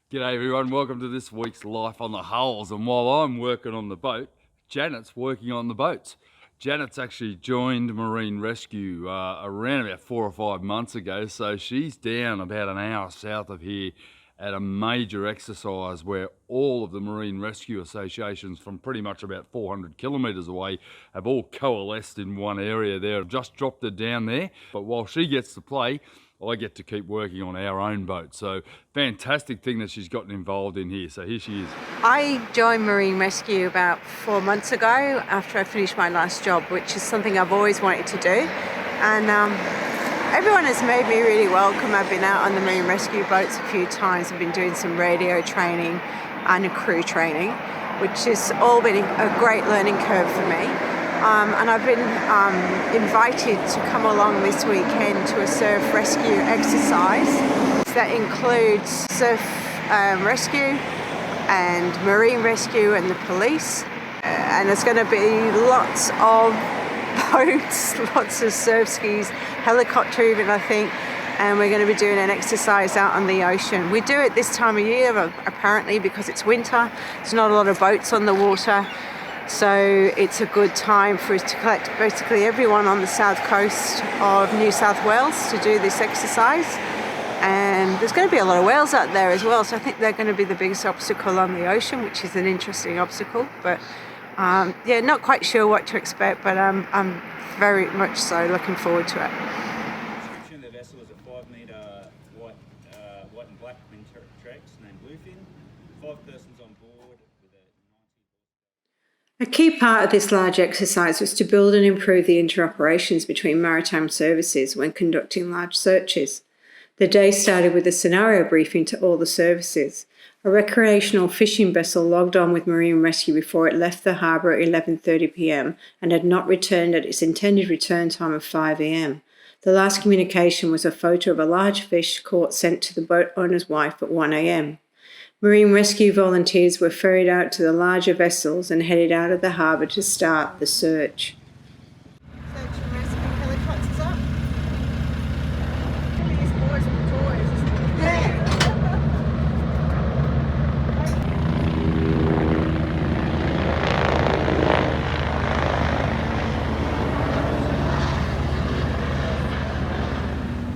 G'day everyone, welcome to this week's Life on the Hulls. And while I'm working on the boat, Janet's working on the boats. Janet's actually joined Marine Rescue around about 4 or 5 months ago, so she's down about an hour south of here at a major exercise where all of the Marine Rescue Associations from pretty much about 400 kilometres away have all coalesced in one area there. I've just dropped her down there, but while she gets to play, I get to keep working on our own boat. So fantastic thing that she's gotten involved in here. So here she is. I joined Marine Rescue about 4 months ago after I finished my last job, which is something I've always wanted to do. And everyone has made me really welcome. I've been out on the Marine Rescue boats a few times. I've been doing some radio training and a crew training, which has all been a great learning curve for me. And I've been invited to come along this weekend to a surf rescue exercise that includes surf rescue and marine rescue and the police. And there's going to be lots of boats, lots of surf skis, helicopter even, I think. And we're going to be doing an exercise out on the ocean. We do it this time of year, apparently, because it's winter. There's not a lot of boats on the water. So it's a good time for us to collect basically everyone on the south coast of New South Wales to do this exercise. And there's going to be a lot of whales out there as well, so I think they're going to be the biggest obstacle on the ocean, which is an interesting obstacle. But yeah, not quite sure what to expect, but I'm very much so looking forward to it. The description of the vessel is a 5-metre white and black twin tracks named Bluefin, 5 persons on board with a 90. A key part of this large exercise was to build and improve the interoperations between maritime services when conducting large searches. The day started with a scenario briefing to all the services. A recreational fishing vessel logged on with Marine Rescue before it left the harbour at 11:30 p.m. and had not returned at its intended return time of 5 a.m. The last communication was a photo of a large fish caught sent to the boat owner's wife at 1 a.m. Marine Rescue volunteers were ferried out to the larger vessels and headed out of the harbour to start the search. Search and rescue helicopters up. These boys with toys. Yeah.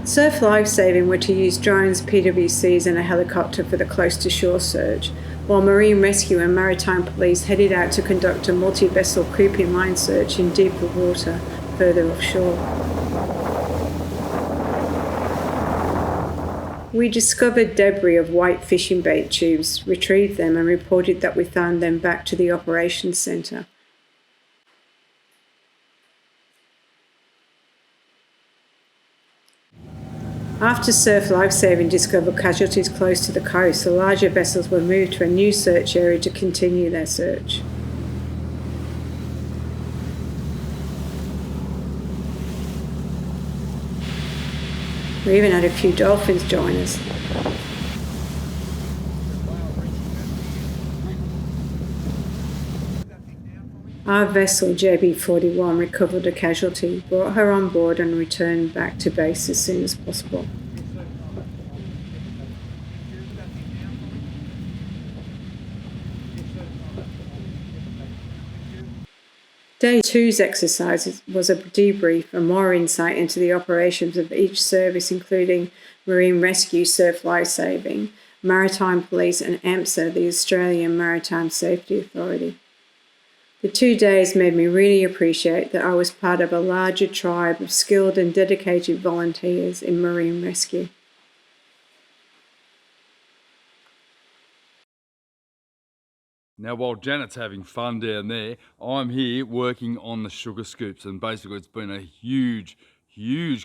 Surf Lifesaving were to use drones, PWCs and a helicopter for the close-to-shore search, while Marine Rescue and Maritime Police headed out to conduct a multi-vessel creeping line search in deeper water further offshore. We discovered debris of white fishing bait tubes, retrieved them and reported that we found them back to the operations centre. After Surf Lifesaving discovered casualties close to the coast, the larger vessels were moved to a new search area to continue their search. We even had a few dolphins join us. Our vessel, JB41, recovered a casualty, brought her on board and returned back to base as soon as possible. Day 2's exercise was a debrief and more insight into the operations of each service, including Marine Rescue, Surf Lifesaving, Maritime Police and AMSA, the Australian Maritime Safety Authority. The 2 days made me really appreciate that I was part of a larger tribe of skilled and dedicated volunteers in Marine Rescue. Now, while Janet's having fun down there, I'm here working on the sugar scoops, and basically it's been a huge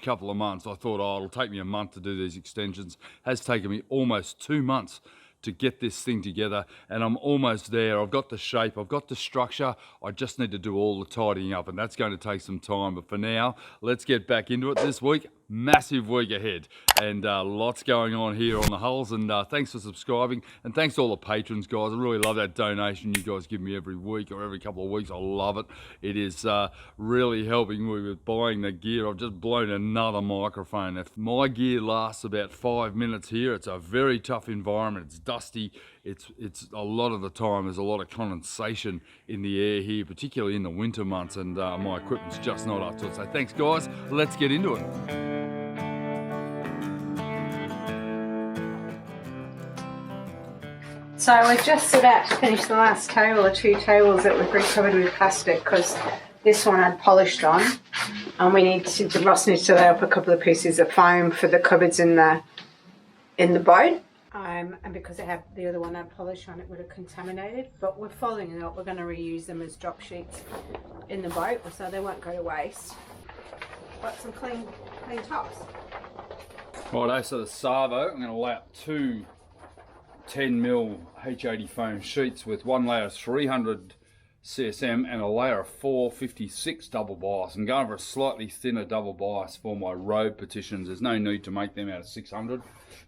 couple of months. I thought, oh, it'll take me a month to do these extensions. Has taken me almost 2 months to get this thing together, and I'm almost there. I've got the shape, I've got the structure. I just need to do all the tidying up, and that's going to take some time. But for now, let's get back into it this week massive week ahead, and lots going on here on the hulls. And thanks for subscribing, and thanks to all the patrons, guys. I really love that donation you guys give me every week or every couple of weeks. I love it. It is really helping me with buying the gear. I've just blown another microphone. If my gear lasts about 5 minutes here, it's a very tough environment. It's dusty. It's a lot of the time there's a lot of condensation in the air here, particularly in the winter months, and my equipment's just not up to it. So thanks, guys. Let's get into it. So we're just about to finish the last table or 2 tables that we've recovered with plastic, because this one had polished on, and Ross needs to lay up a couple of pieces of foam for the cupboards in the boat. And because the other one had polish on, it would have contaminated. But we're following it up. We're going to reuse them as drop sheets in the boat, so they won't go to waste. Got some clean tops. Righto, so the Savo, I'm going to lay up 2 10mm H80 foam sheets with one layer of 300 CSM and a layer of 456 double bias. I'm going for a slightly thinner double bias for my road partitions. There's no need to make them out of 600.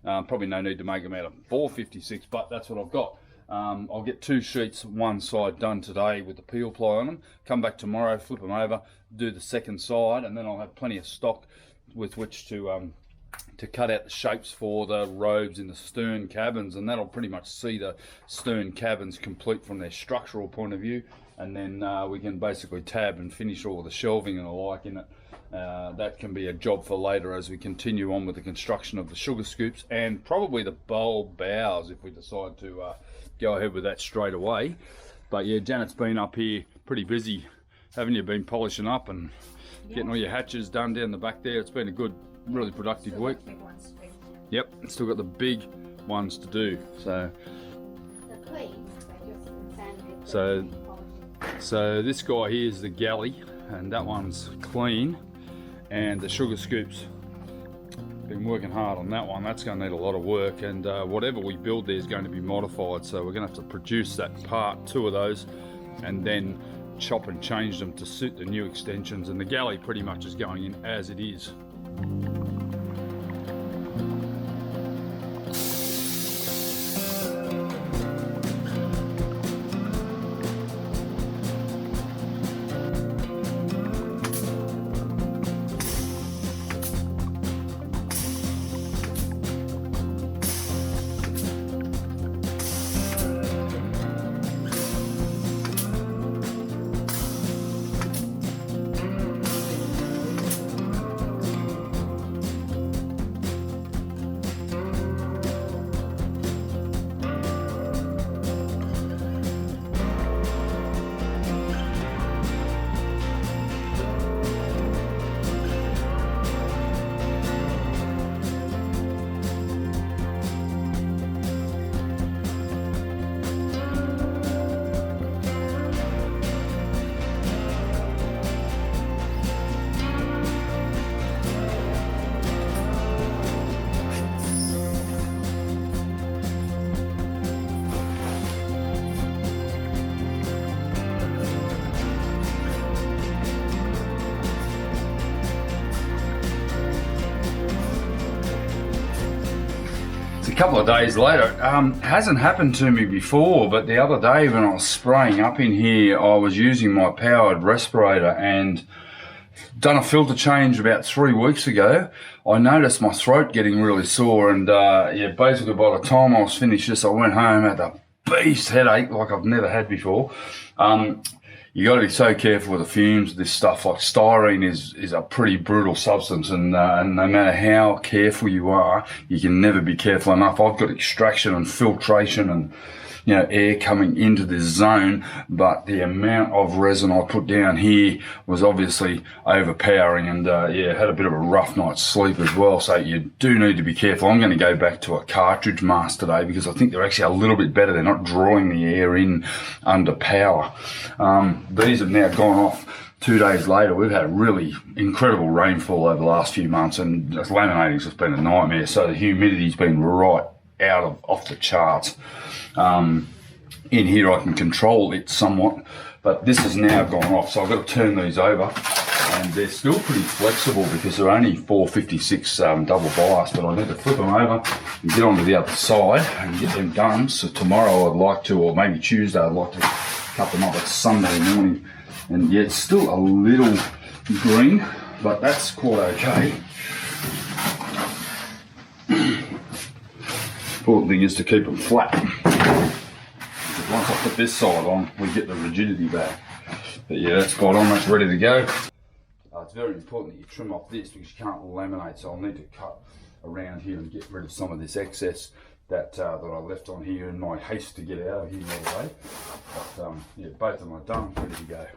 Probably no need to make them out of 456, but that's what I've got. I'll get 2 sheets, one side done today with the peel ply on them. Come back tomorrow, flip them over, do the second side, and then I'll have plenty of stock with which to cut out the shapes for the robes in the stern cabins, and that'll pretty much see the stern cabins complete from their structural point of view, and then we can basically tab and finish all the shelving and the like in it. That can be a job for later as we continue on with the construction of the sugar scoops and probably the bulb bows if we decide to go ahead with that straight away. But yeah, Janet's been up here pretty busy, haven't you? Been polishing up and getting all your hatches done down the back there. It's been a good, really productive week. Yep, still got the big ones to do. So this guy here is the galley, and that one's clean, and the sugar scoops, been working hard on that one. That's going to need a lot of work, and whatever we build there is going to be modified, so we're going to have to produce that part, 2 of those, and then chop and change them to suit the new extensions. And the galley pretty much is going in as it is. A couple of days later, hasn't happened to me before, but the other day when I was spraying up in here, I was using my powered respirator and done a filter change about 3 weeks ago. I noticed my throat getting really sore, and yeah, basically by the time I was finished this, I went home, had a beast headache like I've never had before. You got to be so careful with the fumes of this stuff. Like styrene is a pretty brutal substance, and no matter how careful you are, you can never be careful enough. I've got extraction and filtration and air coming into this zone, but the amount of resin I put down here was obviously overpowering, and yeah, had a bit of a rough night's sleep as well. So you do need to be careful. I'm going to go back to a cartridge mask today because I think they're actually a little bit better. They're not drawing the air in under power. These have now gone off 2 days later. We've had a really incredible rainfall over the last few months, and laminating's just been a nightmare. So the humidity's been right off the charts. In here I can control it somewhat, but this has now gone off, so I've got to turn these over and they're still pretty flexible because they're only 456 double bias, but I need to flip them over and get onto the other side and get them done. So tomorrow I'd like to, or maybe Tuesday, I'd like to cut them up at Sunday morning. And yeah, it's still a little green, but that's quite okay. Important thing is to keep them flat. Because once I put this side on, we get the rigidity back. But yeah, that's spot on, that's ready to go. It's very important that you trim off this because you can't laminate, so I'll need to cut around here and get rid of some of this excess that I left on here in my haste to get out of here the other day. But yeah, both of them are done, ready to go.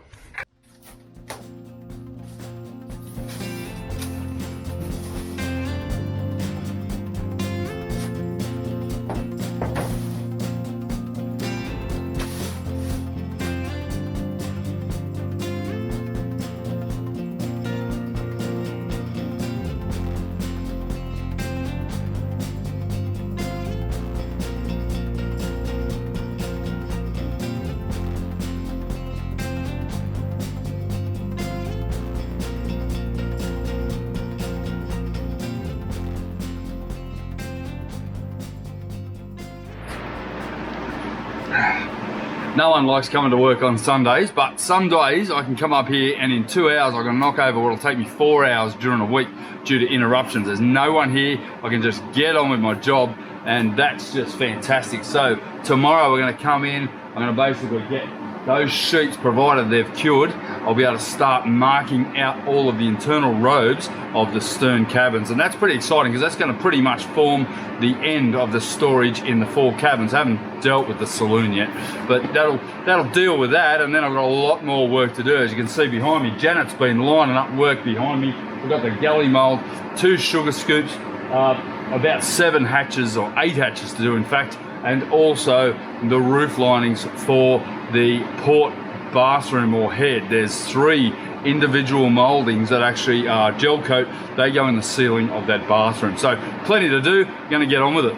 No one likes coming to work on Sundays, but some days I can come up here and in 2 hours I can knock over what will take me 4 hours during a week due to interruptions. There's no one here, I can just get on with my job, and that's just fantastic. So tomorrow we're going to come in, I'm going to basically get those sheets, provided they've cured, I'll be able to start marking out all of the internal robes of the stern cabins, and that's pretty exciting because that's going to pretty much form the end of the storage in the 4 cabins. I haven't dealt with the saloon yet, but that'll deal with that, and then I've got a lot more work to do. As you can see behind me, Janet's been lining up work behind me. We've got the galley mold, 2 sugar scoops, about 7 hatches or 8 hatches to do in fact, and also the roof linings for the port bathroom or head. There's 3 individual moldings that actually are gel coat. They go in the ceiling of that bathroom. So plenty to do, gonna get on with it.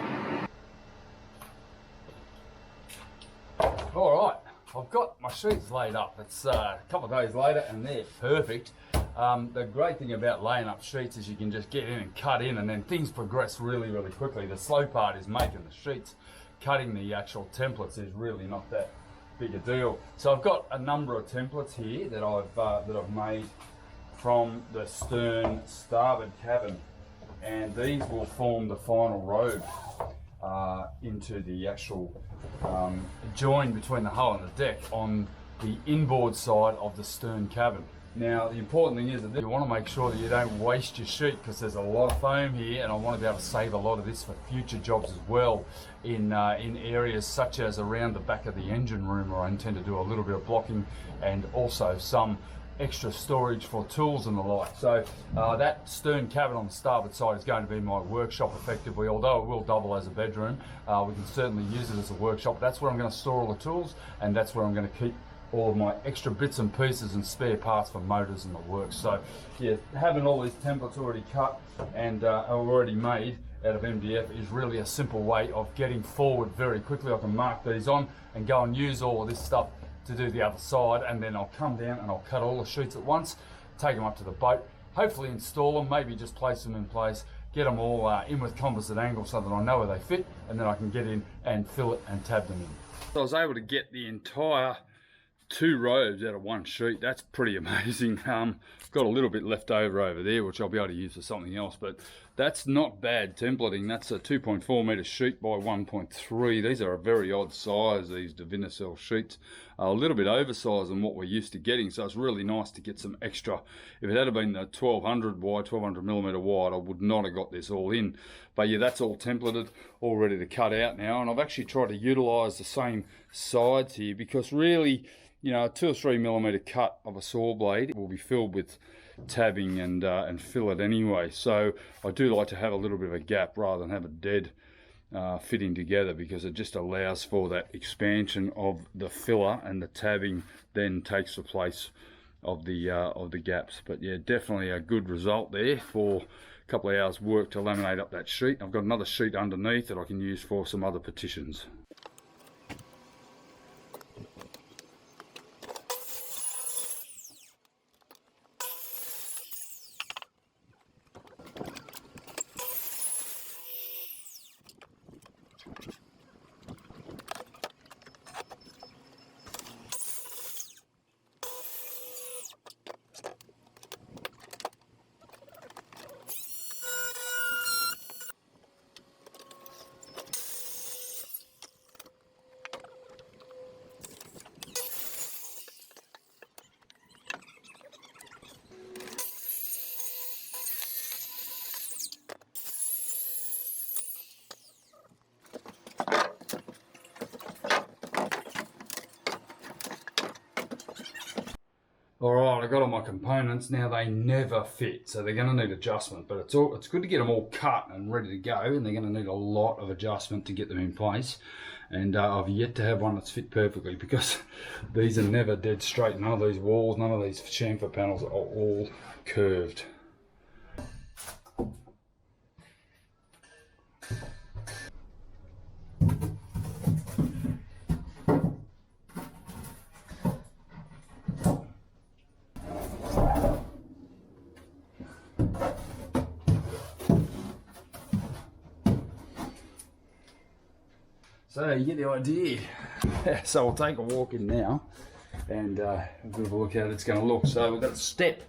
All right, I've got my sheets laid up. It's a couple of days later and they're perfect. The great thing about laying up sheets is you can just get in and cut in, and then things progress really, really quickly. The slow part is making the sheets. Cutting the actual templates is really not that big a deal. So I've got a number of templates here that I've made from the stern starboard cabin, and these will form the final robe into the actual join between the hull and the deck on the inboard side of the stern cabin. Now the important thing is that you want to make sure that you don't waste your sheet, because there's a lot of foam here, and I want to be able to save a lot of this for future jobs as well in areas such as around the back of the engine room, where I intend to do a little bit of blocking and also some extra storage for tools and the like. So that stern cabin on the starboard side is going to be my workshop effectively, although it will double as a bedroom. We can certainly use it as a workshop. That's where I'm going to store all the tools, and that's where I'm going to keep all of my extra bits and pieces and spare parts for motors and the works. So yeah, having all these templates already cut and already made out of MDF is really a simple way of getting forward very quickly. I can mark these on and go and use all of this stuff to do the other side, and then I'll come down and I'll cut all the sheets at once, take them up to the boat, hopefully install them, maybe just place them in place, get them all in with composite angle so that I know where they fit, and then I can get in and fill it and tab them in. So I was able to get the entire 2 robes out of 1 sheet. That's pretty amazing. Got a little bit left over there, which I'll be able to use for something else, but that's not bad templating. That's a 2.4 meter sheet by 1.3. These are a very odd size, these Divinicel sheets. A little bit oversized than what we're used to getting, so it's really nice to get some extra. If it had been the 1200 wide, 1200 millimeter wide, I would not have got this all in. But yeah, that's all templated, all ready to cut out now, and I've actually tried to utilize the same sides here, because really, you know, a 2 or 3 millimeter cut of a saw blade will be filled with tabbing and fillet anyway. So I do like to have a little bit of a gap rather than have a dead fitting together, because it just allows for that expansion of the filler, and the tabbing then takes the place of the gaps. But yeah, definitely a good result there for a couple of hours work to laminate up that sheet. I've got another sheet underneath that I can use for some other petitions. All right, I got all my components. Now they never fit, so they're going to need adjustment. But it's good to get them all cut and ready to go, and they're going to need a lot of adjustment to get them in place. And I've yet to have one that's fit perfectly, because these are never dead straight. None of these walls, none of these chamfer panels are all curved. So you get the idea. So we'll take a walk in now and a bit of a look at how it's going to look. So we've got a step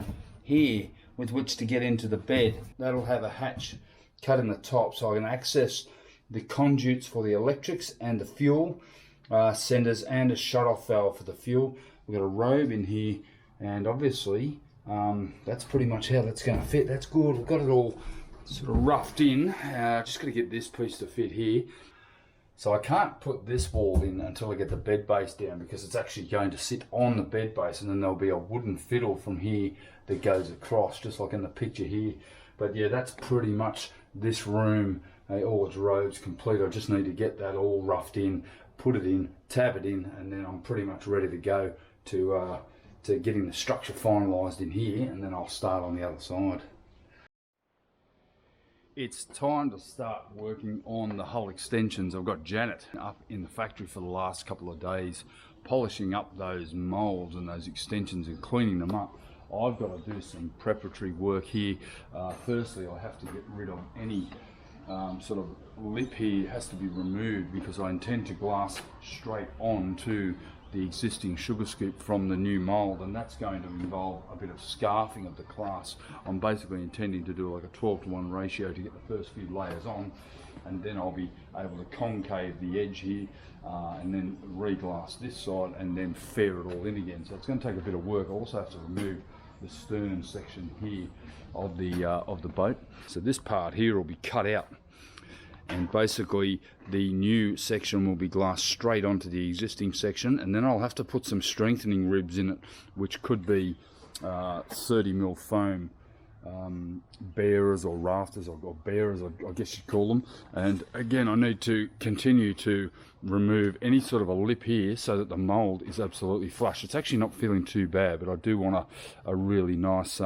here with which to get into the bed. That'll have a hatch cut in the top, so I can access the conduits for the electrics and the fuel senders, and a shut-off valve for the fuel. We've got a robe in here, and obviously that's pretty much how that's going to fit. That's good. We've got it all sort of roughed in. Just got to get this piece to fit here. So I can't put this wall in until I get the bed base down, because it's actually going to sit on the bed base, and then there'll be a wooden fiddle from here that goes across, just like in the picture here. But yeah, that's pretty much this room, all its robes complete. I just need to get that all roughed in, put it in, tab it in, and then I'm pretty much ready to go to getting the structure finalised in here, and then I'll start on the other side. It's time to start working on the hull extensions. I've got Janet up in the factory for the last couple of days, polishing up those moulds and those extensions and cleaning them up. I've got to do some preparatory work here. Firstly, I have to get rid of any sort of lip here. It has to be removed, because I intend to glass straight on to the existing sugar scoop from the new mould, and that's going to involve a bit of scarfing of the glass. I'm basically intending to do like a 12:1 ratio to get the first few layers on, and then I'll be able to concave the edge here and then reglass this side and then fair it all in again. So it's going to take a bit of work. I also have to remove the stern section here of the boat. So this part here will be cut out, and basically the new section will be glassed straight onto the existing section, and then I'll have to put some strengthening ribs in it, which could be 30mm foam bearers or rafters, or bearers, I guess you'd call them. And again, I need to continue to remove any sort of a lip here so that the mould is absolutely flush. It's actually not feeling too bad, but I do want a really nice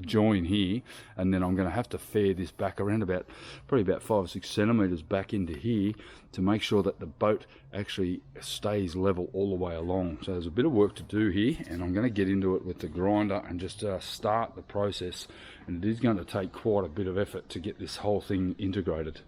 join here, and then I'm going to have to fair this back around probably about 5 or 6 centimetres back into here to make sure that the boat actually stays level all the way along. So there's a bit of work to do here, and I'm going to get into it with the grinder and just start the process. And it is going to take quite a bit of effort to get this whole thing integrated.